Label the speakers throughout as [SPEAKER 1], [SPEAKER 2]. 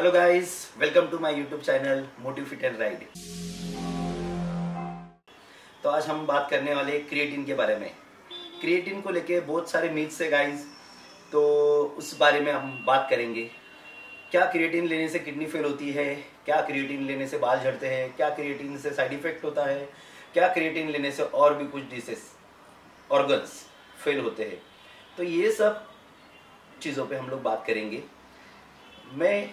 [SPEAKER 1] Hello guys, welcome to my YouTube channel Motive Fit and Ride. तो आज हम बात करने वाले क्रिएटिन के बारे में। क्रिएटिन को लेके बहुत सारे मीथ्स है गाइस, तो उस बारे में हम बात करेंगे। क्या क्रिएटिन लेने से किडनी फेल होती है, क्या क्रिएटिन लेने से बाल झड़ते हैं, क्या क्रिएटिन से साइड इफेक्ट होता है, क्या क्रिएटिन लेने से और भी कुछ डिसीज ऑर्गन्स फेल होते हैं। तो ये सब चीज़ों पे हम लोग बात करेंगे। मैं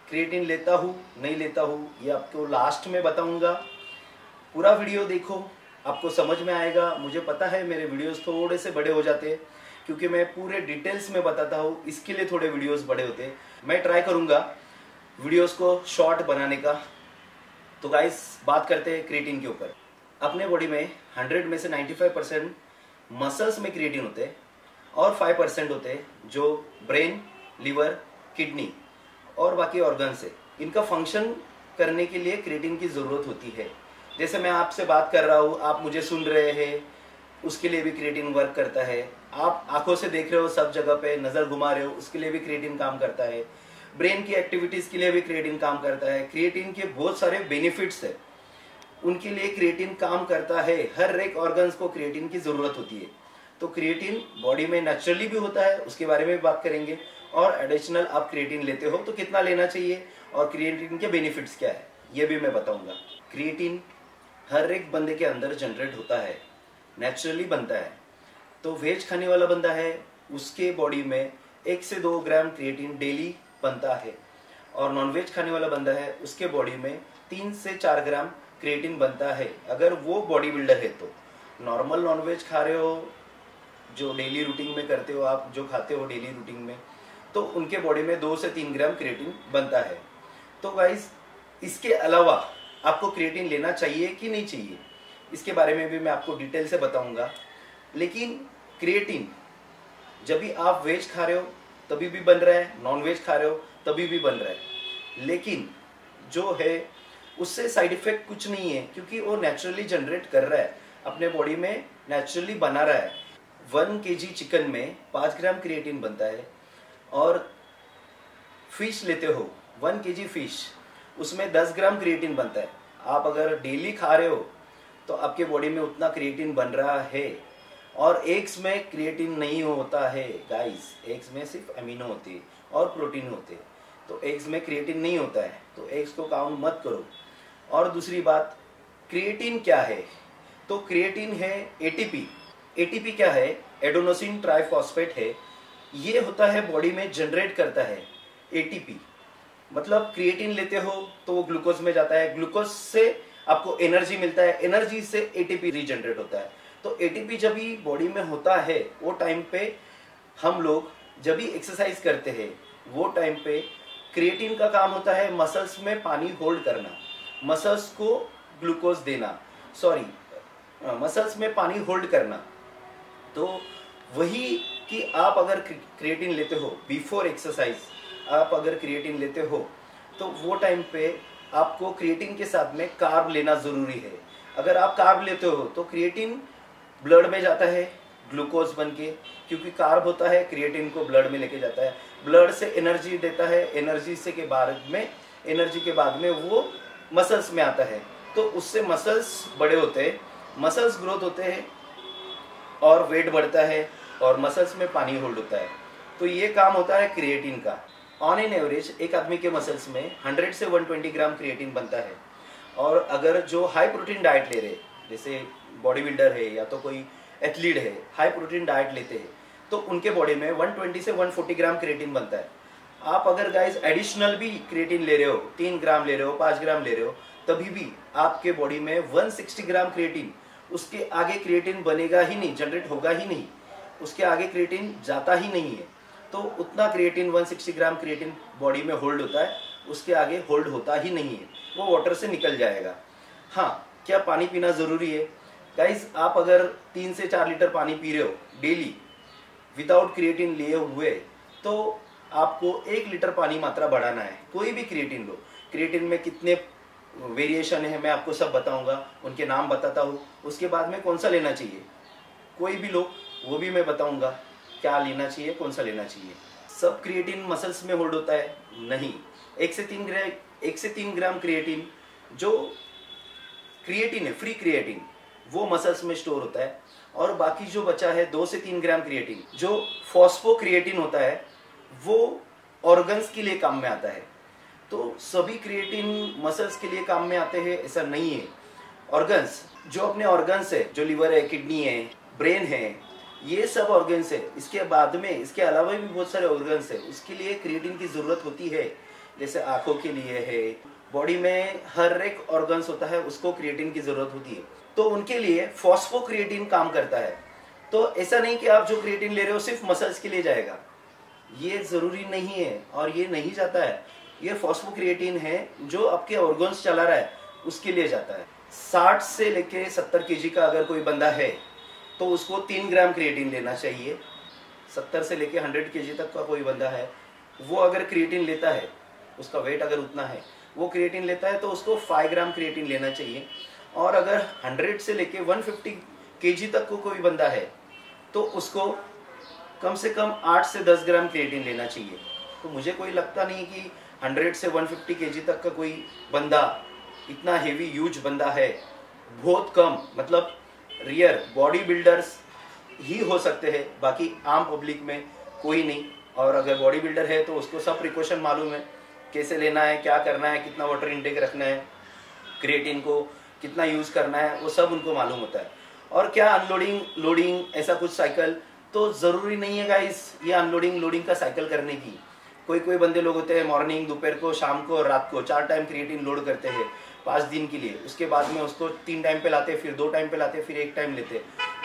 [SPEAKER 1] क्रिएटिन लेता हूँ नहीं लेता हूँ ये आपको लास्ट में बताऊंगा। पूरा वीडियो देखो, आपको समझ में आएगा। मुझे पता है मेरे वीडियोस थोड़े से बड़े हो जाते हैं क्योंकि मैं पूरे डिटेल्स में बताता हूँ, इसके लिए थोड़े वीडियोस बड़े होते हैं। मैं ट्राई करूँगा वीडियोस को शॉर्ट बनाने का। तो गाइस, बात करते हैं क्रिएटिन के ऊपर। अपने बॉडी में 100 में से 95% मसल्स में क्रिएटिन होते हैं और 5% होते हैं जो ब्रेन, लिवर, किडनी और बाकी ऑर्गन से। इनका फंक्शन करने के लिए क्रिएटिन की ज़रूरत होती है। जैसे मैं आपसे बात कर रहा हूँ, आप मुझे सुन रहे हैं, उसके लिए भी क्रिएटिन वर्क करता है। आप आंखों से देख रहे हो, सब जगह पे नज़र घुमा रहे हो, उसके लिए भी क्रिएटिन काम करता है। ब्रेन की एक्टिविटीज़ के लिए भी क्रिएटिन काम करता है। क्रिएटिन के बहुत सारे बेनिफिट्स है, उनके लिए क्रिएटिन काम करता है। हर एक ऑर्गन्स को क्रिएटिन की ज़रूरत होती है। तो क्रिएटिन बॉडी में नेचुरली भी होता है, उसके बारे में भी बात करेंगे। और एडिशनल आप क्रिएटिन लेते हो तो कितना लेना चाहिए और क्रिएटिन के बेनिफिट्स क्या है ये भी मैं बताऊंगा। क्रिएटिन हर एक बंदे के अंदर जनरेट होता है, नेचुरली बनता है। तो वेज खाने वाला बंदा है, उसके बॉडी में 1 से 2 ग्राम क्रिएटिन डेली बनता है। और नॉनवेज खाने वाला बंदा है, उसके बॉडी में 3 से 4 ग्राम क्रिएटिन बनता है, अगर वो बॉडी बिल्डर है तो। नॉर्मल नॉनवेज खा रहे हो, जो डेली रूटीन में करते हो, आप जो खाते हो डेली रूटीन में, तो उनके बॉडी में 2 से 3 ग्राम क्रिएटिन बनता है। तो गाइस, इसके अलावा आपको क्रिएटिन लेना चाहिए कि नहीं चाहिए, इसके बारे में भी मैं आपको डिटेल से बताऊंगा। लेकिन क्रिएटिन जब भी आप वेज खा रहे हो तभी भी बन रहा है, नॉन वेज खा रहे हो तभी भी बन रहा है। लेकिन जो है उससे साइड इफेक्ट कुछ नहीं है, क्योंकि वो नेचुरली जनरेट कर रहा है, अपने बॉडी में नेचुरली बना रहा है। 1 kg चिकन में 5 ग्राम क्रिएटिन बनता है। और फिश लेते हो, 1 kg फिश, उसमें 10 ग्राम क्रिएटिन बनता है। आप अगर डेली खा रहे हो तो आपके बॉडी में उतना क्रिएटिन बन रहा है। और एग्स में क्रिएटिन नहीं होता है गाइस, एग्स में सिर्फ अमीनो होती है और प्रोटीन होते हैं। तो एग्स में क्रिएटिन नहीं होता है, तो एग्स को काउंट मत करो। और दूसरी बात, क्रिएटिन क्या है? तो क्रिएटिन है एटीपी। एटीपी क्या है? एडेनोसिन ट्राइफॉस्फेट है। ये होता है बॉडी में जनरेट करता है एटीपी। मतलब क्रिएटिन लेते हो तो वो ग्लूकोज में जाता है, ग्लूकोज से आपको एनर्जी मिलता है, एनर्जी से एटीपी रीजनरेट होता है। तो एटीपी जब भी बॉडी में होता है, वो टाइम पे हम लोग जब भी एक्सरसाइज करते हैं, वो टाइम पे क्रिएटिन का काम होता है मसल्स में पानी होल्ड करना, मसल्स को ग्लूकोज देना, मसल्स में पानी होल्ड करना। तो वही कि आप अगर क्रिएटिन लेते हो बिफोर एक्सरसाइज, आप अगर क्रिएटिन लेते हो तो वो टाइम पे आपको क्रिएटिन के साथ में कार्ब लेना ज़रूरी है। अगर आप कार्ब लेते हो तो क्रिएटिन ब्लड में जाता है ग्लूकोज बन के, क्योंकि कार्ब होता है, क्रिएटिन को ब्लड में लेके जाता है, ब्लड से एनर्जी देता है, एनर्जी के बाद में वो मसल्स में आता है। तो उससे मसल्स बड़े होते हैं, मसल्स ग्रोथ होते हैं और वेट बढ़ता है और मसल्स में पानी होल्ड होता है। तो ये काम होता है क्रिएटिन का। ऑन एन एवरेज एक आदमी के मसल्स में 100 से 120 ग्राम क्रिएटिन बनता है। और अगर जो हाई प्रोटीन डाइट ले रहे, जैसे बॉडी बिल्डर है या तो कोई एथलीट है, हाई प्रोटीन डाइट लेते हैं, तो उनके बॉडी में 120 से 140 ग्राम क्रिएटिन बनता है। आप अगर गाइस एडिशनल भी क्रिएटिन ले रहे हो, 3 ग्राम ले रहे हो, 5 ग्राम ले रहे हो, तभी भी आपके बॉडी में 160 ग्राम क्रिएटिन, उसके आगे क्रिएटिन बनेगा ही नहीं, जनरेट होगा ही नहीं, उसके आगे क्रिएटिन जाता ही नहीं है। तो उतना क्रिएटिन 160 ग्राम क्रिएटिन बॉडी में होल्ड होता है, उसके आगे होल्ड होता ही नहीं है, वो वाटर से निकल जाएगा। हाँ, क्या पानी पीना ज़रूरी है गाइस? आप अगर 3 से 4 लीटर पानी पी रहे हो डेली विदाउट क्रिएटिन लिए हुए, तो आपको 1 लीटर पानी मात्रा बढ़ाना है। कोई भी क्रिएटिन लो, क्रिएटिन में कितने वेरिएशन है मैं आपको सब बताऊंगा, उनके नाम बताता हूँ। उसके बाद में कौन सा लेना चाहिए, कोई भी लो वो भी मैं बताऊंगा क्या लेना चाहिए, कौन सा लेना चाहिए। सब क्रिएटिन मसल्स में होल्ड होता है? नहीं, 1 से 3 ग्राम क्रिएटिन, जो क्रिएटिन है, फ्री क्रिएटिन, वो मसल्स में स्टोर होता है। और बाकी जो बचा है 2 से 3 ग्राम क्रिएटिन, जो फॉस्फो क्रिएटिन होता है, वो ऑर्गन्स के लिए काम में आता है। तो सभी क्रिएटिन मसल्स के लिए काम में आते हैं ऐसा नहीं है। ऑर्गन्स, जो अपने ऑर्गन्स है, जो लिवर है, किडनी है, ब्रेन है, ये सब ऑर्गन्स है। इसके बाद में, इसके अलावा भी बहुत सारे ऑर्गन्स है, उसके लिए क्रिएटिन की जरूरत होती है। जैसे आंखों के लिए है, बॉडी में हर एक ऑर्गन्स होता है, उसको क्रिएटिन की जरूरत होती है, तो उनके लिए फॉस्फोक्रिएटिन काम करता है। तो ऐसा नहीं कि आप जो क्रिएटिन ले रहे हो सिर्फ मसल्स के लिए जाएगा, ये जरूरी नहीं है और ये नहीं जाता है। ये फॉस्फोक्रिएटिन है जो आपके ऑर्गन्स चला रहा है उसके लिए जाता है। 60 से लेके 70 केजी का अगर कोई बंदा है तो उसको 3 ग्राम क्रिएटिन लेना चाहिए। 70 से लेके 100 केजी तक का कोई बंदा है, वो अगर क्रिएटिन लेता है, उसका वेट अगर उतना है, वो क्रिएटिन लेता है तो उसको 5 ग्राम क्रिएटिन लेना चाहिए। और अगर 100 से लेके 150 केजी तक को कोई बंदा है तो उसको कम से कम 8 से 10 ग्राम क्रिएटिन लेना चाहिए। तो मुझे कोई लगता नहीं कि 100 से 150 केजी तक का कोई बंदा इतना हेवी यूज बंदा है। बहुत कम, मतलब रियर बॉडी बिल्डर्स ही हो सकते हैं, बाकी आम पब्लिक में कोई नहीं। और अगर बॉडी बिल्डर है तो उसको सब प्रिकॉशन मालूम है, कैसे लेना है, क्या करना है, कितना वाटर इनटेक रखना है, क्रिएटिन को कितना यूज करना है, वो सब उनको मालूम होता है। और क्या अनलोडिंग लोडिंग ऐसा कुछ साइकिल तो जरूरी नहीं है गाइस, ये अनलोडिंग लोडिंग का साइकिल करने की। कोई कोई बंदे लोग होते हैं मॉर्निंग, दोपहर को, शाम को और रात को 4 टाइम क्रिएटिन लोड करते हैं 5 दिन के लिए। उसके बाद में उसको 3 टाइम पे लाते, फिर 2 टाइम पे लाते, फिर 1 टाइम लेते।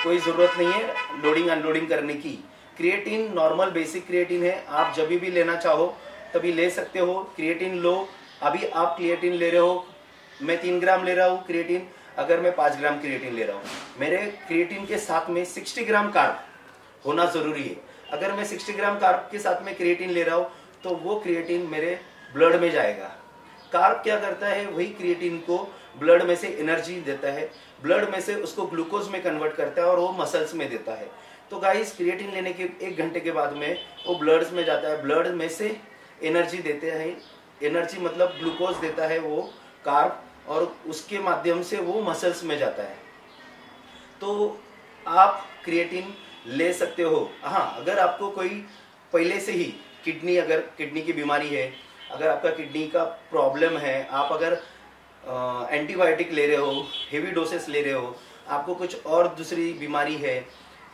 [SPEAKER 1] कोई जरूरत नहीं है लोडिंग अनलोडिंग करने की। क्रिएटिन नॉर्मल बेसिक क्रिएटिन है, आप जब भी लेना चाहो तभी ले सकते हो। क्रिएटिन लो, अभी आप क्रिएटिन ले रहे हो, मैं 3 ग्राम ले रहा हूँ क्रिएटिन, अगर मैं 5 ग्राम क्रिएटिन ले रहा हूँ, मेरे क्रिएटिन के साथ में 60 ग्राम कार्ब होना जरूरी है। अगर मैं 60 ग्राम कार्ब के साथ में क्रिएटिन ले रहा हूँ तो वो क्रिएटिन मेरे ब्लड में जाएगा। कार्ब क्या करता है, वही क्रिएटिन को ब्लड में से एनर्जी देता है, ब्लड में से उसको ग्लूकोज में कन्वर्ट करता है और वो मसल्स में देता है। तो गाइस क्रिएटिन लेने के 1 घंटे के बाद में वो ब्लड में जाता है, ब्लड में से एनर्जी देते हैं, एनर्जी मतलब ग्लूकोज देता है वो कार्ब, और उसके माध्यम से वो मसल्स में जाता है। तो आप क्रिएटिन ले सकते हो। हाँ, अगर आपको कोई पहले से ही अगर किडनी की बीमारी है, अगर आपका किडनी का प्रॉब्लम है, आप अगर एंटीबायोटिक ले रहे हो, हेवी डोसेस ले रहे हो, आपको कुछ और दूसरी बीमारी है,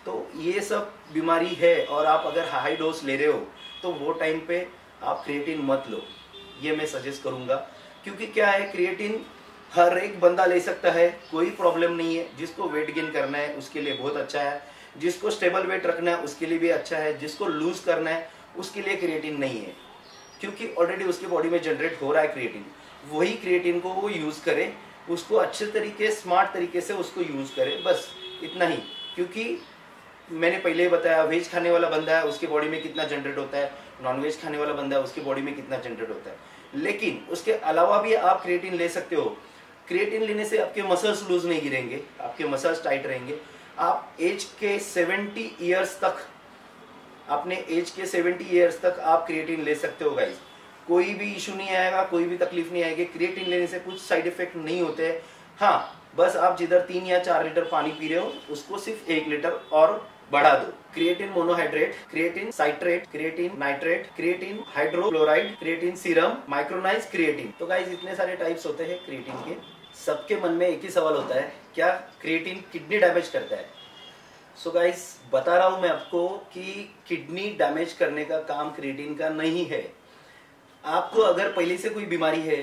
[SPEAKER 1] तो ये सब बीमारी है और आप अगर हाई डोज ले रहे हो तो वो टाइम पे आप क्रिएटिन मत लो, ये मैं सजेस्ट करूंगा। क्योंकि क्या है, क्रिएटिन हर एक बंदा ले सकता है, कोई प्रॉब्लम नहीं है। जिसको वेट गेन करना है उसके लिए बहुत अच्छा है, जिसको स्टेबल वेट रखना है उसके लिए भी अच्छा है, जिसको लूज करना है उसके लिए क्रिएटिन नहीं है, क्योंकि ऑलरेडी उसकी बॉडी में जनरेट हो रहा है क्रिएटिन। वही क्रिएटिन को वो यूज करे, उसको अच्छे तरीके, स्मार्ट तरीके से उसको यूज करे, बस इतना ही। क्योंकि मैंने पहले ही बताया, वेज खाने वाला बंदा है उसके बॉडी में कितना जनरेट होता है, नॉन वेज खाने वाला बंदा है उसकी बॉडी में कितना जनरेट होता है। लेकिन उसके अलावा भी आप क्रिएटिन ले सकते हो। क्रिएटिन लेने से आपके मसल्स लूज नहीं गिरेंगे, आपके मसल्स टाइट रहेंगे। आप एज के 70 ईयर्स तक, अपने एज के 70 ईयर्स तक आप क्रिएटिन ले सकते हो गाइस। कोई भी इशू नहीं आएगा, कोई भी तकलीफ नहीं आएगी। क्रिएटिन लेने से कुछ साइड इफेक्ट नहीं होते हैं। हाँ, बस आप जिधर 3 या 4 लीटर पानी पी रहे हो उसको सिर्फ 1 लीटर और बढ़ा दो। Creatine monohydrate, creatine citrate, creatine nitrate, creatine hydrochloride, creatine serum, micronised creatine. तो गाइस इतने सारे टाइप्स होते हैं क्रिएटिन के। सबके मन में एक ही सवाल होता है, क्या क्रिएटिन किडनी डैमेज करता है? सो गाइस बता रहा हूं मैं आपको कि किडनी डैमेज करने का काम क्रिएटिन का नहीं है। आपको अगर पहले से कोई बीमारी है,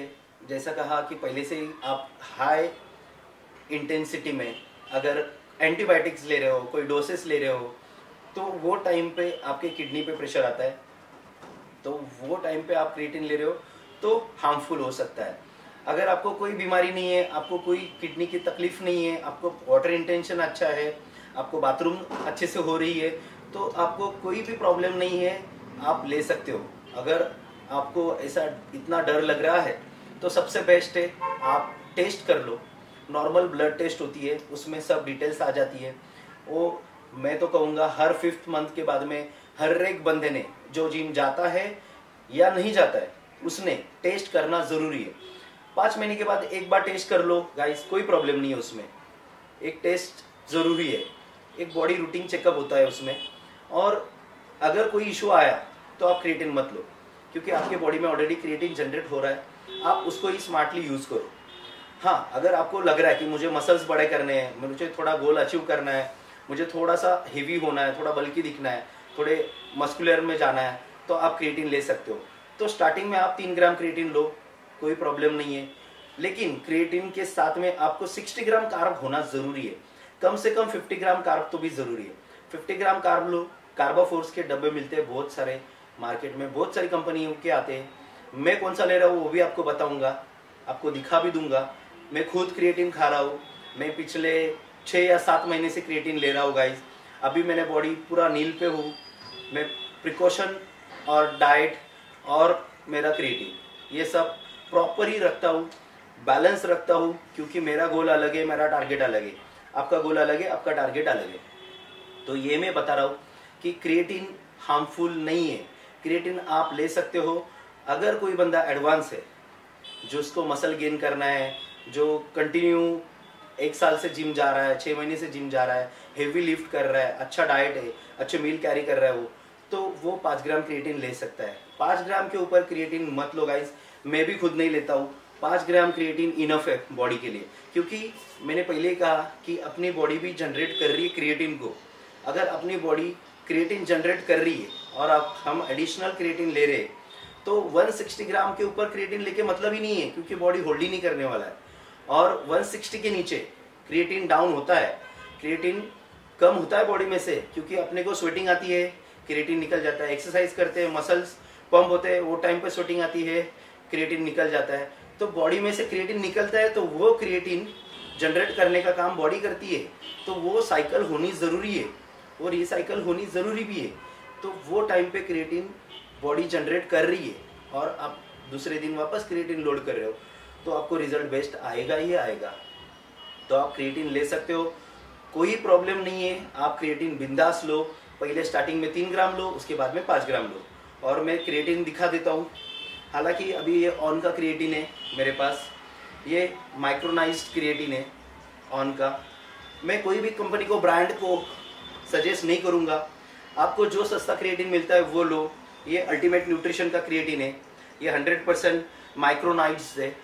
[SPEAKER 1] जैसा कहा कि पहले से आप हाई इंटेंसिटी में अगर एंटीबायोटिक्स ले रहे हो, कोई डोसेस ले रहे हो, तो वो टाइम पे आपके किडनी पे प्रेशर आता है, तो वो टाइम पे आप क्रिएटिन ले रहे हो तो हार्मफुल हो सकता है। अगर आपको कोई बीमारी नहीं है, आपको कोई किडनी की तकलीफ नहीं है, आपको वाटर इंटेंशन अच्छा है, आपको बाथरूम अच्छे से हो रही है, तो आपको कोई भी प्रॉब्लम नहीं है, आप ले सकते हो। अगर आपको ऐसा इतना डर लग रहा है तो सबसे बेस्ट है आप टेस्ट कर लो। नॉर्मल ब्लड टेस्ट होती है, उसमें सब डिटेल्स आ जाती है। वो मैं तो कहूँगा हर 5th मंथ के बाद में हर एक बंदे ने, जो जिम जाता है या नहीं जाता है, उसने टेस्ट करना ज़रूरी है। 5 महीने के बाद एक बार टेस्ट कर लो गाइस, कोई प्रॉब्लम नहीं है उसमें। एक टेस्ट ज़रूरी है, एक बॉडी रूटीन चेकअप होता है उसमें। और अगर कोई इशू आया तो आप क्रिएटिन मत लो, क्योंकि आपके बॉडी में ऑलरेडी क्रिएटिन जनरेट हो रहा है, आप उसको ही स्मार्टली यूज़ करो। हाँ, अगर आपको लग रहा है कि मुझे मसल्स बड़े करने हैं, मुझे थोड़ा गोल अचीव करना है, मुझे थोड़ा सा हेवी होना है, थोड़ा बल्कि दिखना है, थोड़े मस्कुलर में जाना है, तो आप क्रिएटिन ले सकते हो। तो स्टार्टिंग में आप 3 ग्राम क्रिएटिन लो, कोई प्रॉब्लम नहीं है। लेकिन क्रिएटिन के साथ में आपको 60 ग्राम कार्ब होना ज़रूरी है, कम से कम 50 ग्राम कार्ब तो भी ज़रूरी है। 50 ग्राम कार्ब लो। कार्बाफोर्स के डब्बे मिलते हैं बहुत सारे मार्केट में, बहुत सारी कंपनियों के आते हैं। मैं कौन सा ले रहा हूँ वो भी आपको बताऊंगा, आपको दिखा भी दूंगा। मैं खुद क्रिएटिन खा रहा हूँ, मैं पिछले 6 या 7 महीने से क्रिएटिन ले रहा हूँ गाइज। अभी मैंने बॉडी पूरा नील पे हूँ। मैं प्रिकॉशन और डाइट और मेरा क्रिएटिन ये सब प्रॉपर ही रखता हूँ, बैलेंस रखता हूँ, क्योंकि मेरा गोल अलग है, मेरा टारगेट अलग है, आपका गोल अलग है, आपका टारगेट अलग है। तो ये मैं बता रहा हूँ कि क्रिएटिन हार्मफुल नहीं है। क्रिएटिन आप ले सकते हो अगर कोई बंदा एडवांस है, जो उसको मसल गेन करना है, जो कंटिन्यू 1 साल से जिम जा रहा है, 6 महीने से जिम जा रहा है, हेवी लिफ्ट कर रहा है, अच्छा डाइट है, अच्छे मील कैरी कर रहा है तो वो 5 ग्राम क्रिएटिन ले सकता है। 5 ग्राम के ऊपर क्रिएटिन मत लो गाइस, मैं भी खुद नहीं लेता हूँ। 5 ग्राम क्रिएटिन इनफ है बॉडी के लिए, क्योंकि मैंने पहले कहा कि अपनी बॉडी भी जनरेट कर रही है क्रिएटिन को। अगर अपनी बॉडी क्रिएटिन जनरेट कर रही है और अब हम एडिशनल क्रिएटिन ले रहे हैं, तो 160 ग्राम के ऊपर क्रिएटिन लेके मतलब ही नहीं है, क्योंकि बॉडी होल्ड ही नहीं करने वाला है। और 160 के नीचे क्रिएटिन डाउन होता है, क्रिएटिन कम होता है बॉडी में से, क्योंकि अपने को स्वेटिंग आती है, क्रिएटिन निकल जाता है। एक्सरसाइज करते हैं, मसल्स पंप होते हैं, वो टाइम पे स्वेटिंग आती है, क्रिएटिन निकल जाता है। तो बॉडी में से क्रिएटिन निकलता है, तो वो क्रिएटिन जनरेट करने का काम बॉडी करती है, तो वो साइकिल होनी ज़रूरी है और रिसाइकल होनी ज़रूरी भी है। तो वो टाइम पे क्रिएटिन बॉडी जनरेट कर रही है और आप दूसरे दिन वापस क्रिएटिन लोड कर रहे हो, तो आपको रिजल्ट बेस्ट आएगा ही आएगा। तो आप क्रिएटिन ले सकते हो, कोई प्रॉब्लम नहीं है। आप क्रिएटिन बिंदास लो, पहले स्टार्टिंग में 3 ग्राम लो, उसके बाद में 5 ग्राम लो। और मैं क्रिएटिन दिखा देता हूँ। हालांकि अभी ये ऑन का क्रिएटिन है मेरे पास, ये माइक्रोनाइज्ड क्रिएटिन है ऑन का। मैं कोई भी कंपनी को, ब्रांड को सजेस्ट नहीं करूँगा। आपको जो सस्ता क्रिएटिन मिलता है वो लो। ये अल्टीमेट न्यूट्रिशन का क्रिएटिन है, ये 100% माइक्रोनाइज्ड है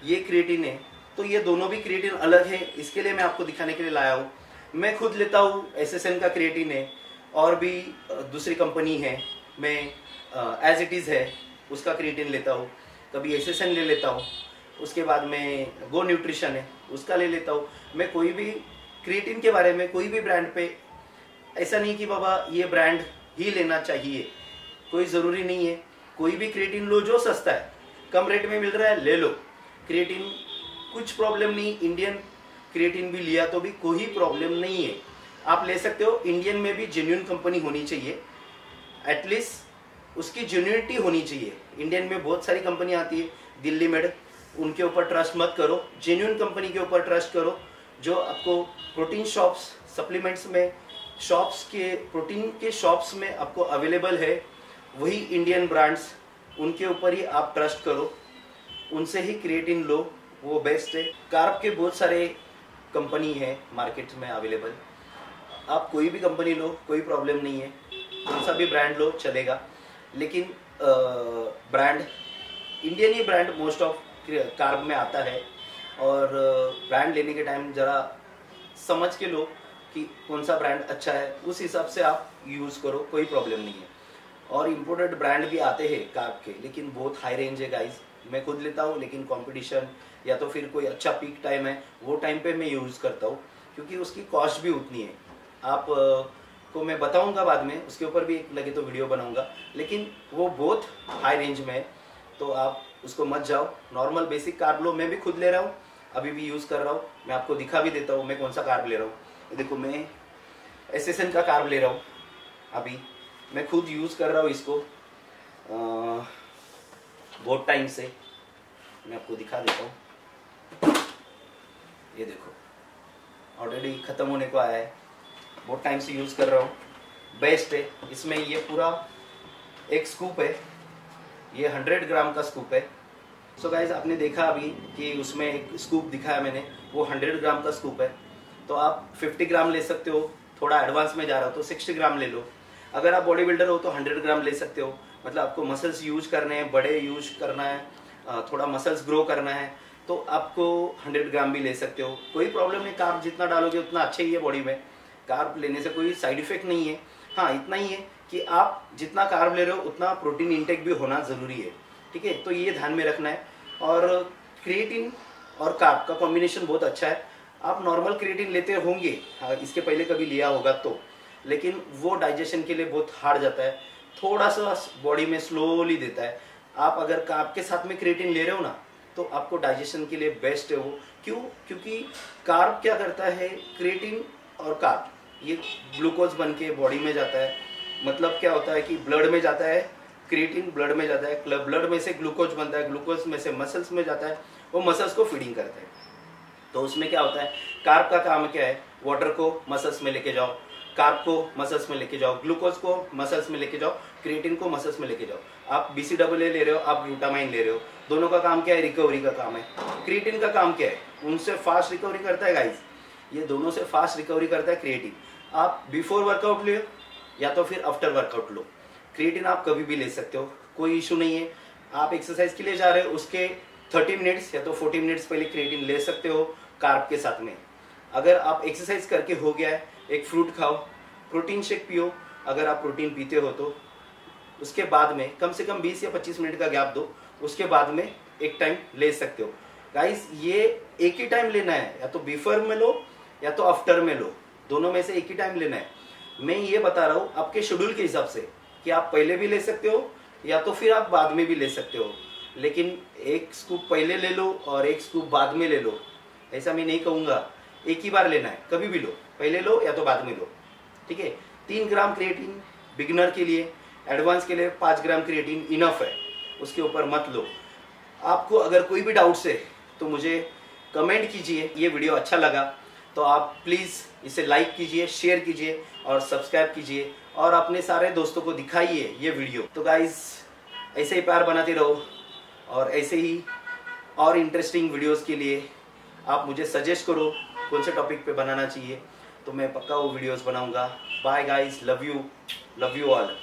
[SPEAKER 1] ये क्रिएटिन है। तो ये दोनों भी क्रिएटिन अलग है, इसके लिए मैं आपको दिखाने के लिए लाया हूँ। मैं खुद लेता हूँ, SSN का क्रिएटिन है, और भी दूसरी कंपनी है, मैं एज इट इज़ है उसका क्रिएटिन लेता हूँ। कभी SSN ले लेता हूँ, उसके बाद में गो न्यूट्रिशन है उसका ले लेता हूँ। मैं कोई भी क्रिएटिन के बारे में, कोई भी ब्रांड पे ऐसा नहीं कि बाबा ये ब्रांड ही लेना चाहिए, कोई ज़रूरी नहीं है। कोई भी क्रिएटिन लो जो सस्ता है, कम रेट में मिल रहा है, ले लो क्रिएटिन, कुछ प्रॉब्लम नहीं। इंडियन क्रिएटिन भी लिया तो भी कोई प्रॉब्लम नहीं है, आप ले सकते हो। इंडियन में भी जेन्युइन कंपनी होनी चाहिए, एटलीस्ट उसकी जेन्युइनिटी होनी चाहिए। इंडियन में बहुत सारी कंपनी आती है, दिल्ली मेड, उनके ऊपर ट्रस्ट मत करो, जेन्युइन कंपनी के ऊपर ट्रस्ट करो। जो आपको प्रोटीन शॉप्स, सप्लीमेंट्स में शॉप्स के, प्रोटीन के शॉप्स में आपको अवेलेबल है, वही इंडियन ब्रांड्स, उनके ऊपर ही आप ट्रस्ट करो, उनसे ही क्रिएटिन लो, वो बेस्ट है। कार्ब के बहुत सारे कंपनी है मार्केट में अवेलेबल, आप कोई भी कंपनी लो, कोई प्रॉब्लम नहीं है, कौन सा भी ब्रांड लो चलेगा। लेकिन brand Indian he brand most of carb में आता है। और ब्रांड लेने के टाइम ज़रा समझ के लो कि कौन सा ब्रांड अच्छा है, उस हिसाब से आप यूज़ करो, कोई प्रॉब्लम नहीं है। और इम्पोर्टेड ब्रांड भी आते हैं कार्ब के, लेकिन बहुत हाई रेंज है गाइस। मैं खुद लेता हूँ, लेकिन कंपटीशन या तो फिर कोई अच्छा पीक टाइम है, वो टाइम पे मैं यूज़ करता हूँ, क्योंकि उसकी कॉस्ट भी उतनी है। आप को मैं बताऊंगा बाद में, उसके ऊपर भी लगे तो वीडियो बनाऊंगा, लेकिन वो बहुत हाई रेंज में है, तो आप उसको मत जाओ। नॉर्मल बेसिक कार्ब लो, मैं भी खुद ले रहा हूँ, अभी भी यूज़ कर रहा हूँ। मैं आपको दिखा भी देता हूँ मैं कौन सा कार्ब ले रहा हूँ। देखो, मैं SSN का कार्ब ले रहा हूँ, अभी मैं खुद यूज़ कर रहा हूँ इसको बहुत टाइम से। मैं आपको दिखा देता हूँ, ये देखो ऑलरेडी ख़त्म होने को आया है, बहुत टाइम से यूज़ कर रहा हूँ, बेस्ट है। इसमें ये पूरा एक स्कूप है, ये 100 ग्राम का स्कूप है। सो गाइज आपने देखा अभी कि उसमें एक स्कूप दिखाया मैंने, वो 100 ग्राम का स्कूप है। तो आप 50 ग्राम ले सकते हो, थोड़ा एडवांस में जा रहा हो तो 60 ग्राम ले लो। अगर आप बॉडी बिल्डर हो तो 100 ग्राम ले सकते हो। मतलब आपको मसल्स यूज करने हैं, बड़े यूज करना है, थोड़ा मसल्स ग्रो करना है तो आपको 100 ग्राम भी ले सकते हो, कोई प्रॉब्लम नहीं। कार्ब जितना डालोगे उतना अच्छा ही है बॉडी में, कार्ब लेने से कोई साइड इफेक्ट नहीं है। हाँ इतना ही है कि आप जितना कार्ब ले रहे हो उतना प्रोटीन इंटेक भी होना ज़रूरी है, ठीक है। तो ये ध्यान में रखना है। और क्रिएटिन और कार्ब का कॉम्बिनेशन बहुत अच्छा है। आप नॉर्मल क्रिएटिन लेते होंगे, इसके पहले कभी लिया होगा तो, लेकिन वो डाइजेशन के लिए बहुत हार्ड जाता है, थोड़ा सा बॉडी में स्लोली देता है। आप अगर कार्ब के साथ में क्रिएटिन ले रहे हो ना तो आपको डाइजेशन के लिए बेस्ट है वो। क्यों? क्योंकि कार्ब क्या करता है, क्रिएटिन और कार्ब ये ग्लूकोज बन के बॉडी में जाता है। मतलब क्या होता है कि ब्लड में जाता है, क्रिएटिन ब्लड में जाता है, ब्लड में से ग्लूकोज बनता है, ग्लूकोज में से मसल्स में जाता है, वो मसल्स को फीडिंग करता है। तो उसमें क्या होता है, कार्ब का काम क्या है, वाटर को मसल्स में लेके जाओ, कार्ब को मसल्स में लेके जाओ, ग्लूकोज को मसल्स में लेके जाओ, क्रिएटिन को मसल्स में लेके जाओ। आप BCAA ले रहे हो, आप ग्लूटामाइन ले रहे हो, दोनों का काम क्या है, रिकवरी का काम है। क्रिएटिन का काम क्या है, उनसे फास्ट रिकवरी करता है गाइस, ये दोनों से फास्ट रिकवरी करता है क्रिएटिन। आप बिफोर वर्कआउट लो या तो फिर आफ्टर वर्कआउट लो, क्रिएटिन आप कभी भी ले सकते हो, कोई इशू नहीं है। आप एक्सरसाइज के लिए जा रहे हो उसके 30 मिनट्स या तो 40 मिनट्स पहले क्रिएटिन ले सकते हो कार्ब के साथ में। अगर आप एक्सरसाइज करके हो गया है, एक फ्रूट खाओ, प्रोटीन शेक पियो, अगर आप प्रोटीन पीते हो तो उसके बाद में कम से कम 20 या 25 मिनट का गैप दो, उसके बाद में एक टाइम ले सकते हो। गाइस ये एक ही टाइम लेना है, या तो बिफोर में लो या तो आफ्टर में लो, दोनों में से एक ही टाइम लेना है। मैं ये बता रहा हूँ आपके शेड्यूल के हिसाब से कि आप पहले भी ले सकते हो या तो फिर आप बाद में भी ले सकते हो, लेकिन एक स्कूप पहले ले लो और एक स्कूप बाद में ले लो, ऐसा मैं नहीं कहूँगा। एक ही बार लेना है, कभी भी लो, पहले लो या तो बाद में लो, ठीक है। 3 ग्राम क्रिएटिन बिगिनर के लिए, एडवांस के लिए 5 ग्राम क्रिएटिन इनफ है, उसके ऊपर मत लो। आपको अगर कोई भी डाउट्स है तो मुझे कमेंट कीजिए। ये वीडियो अच्छा लगा तो आप प्लीज़ इसे लाइक कीजिए, शेयर कीजिए और सब्सक्राइब कीजिए और अपने सारे दोस्तों को दिखाइए ये वीडियो। तो गाइस ऐसे ही प्यार बनाते रहो और ऐसे ही और इंटरेस्टिंग वीडियोस के लिए आप मुझे सजेस्ट करो कौन से टॉपिक पे बनाना चाहिए, तो मैं पक्का वो वीडियोस बनाऊंगा। Bye guys, love you all.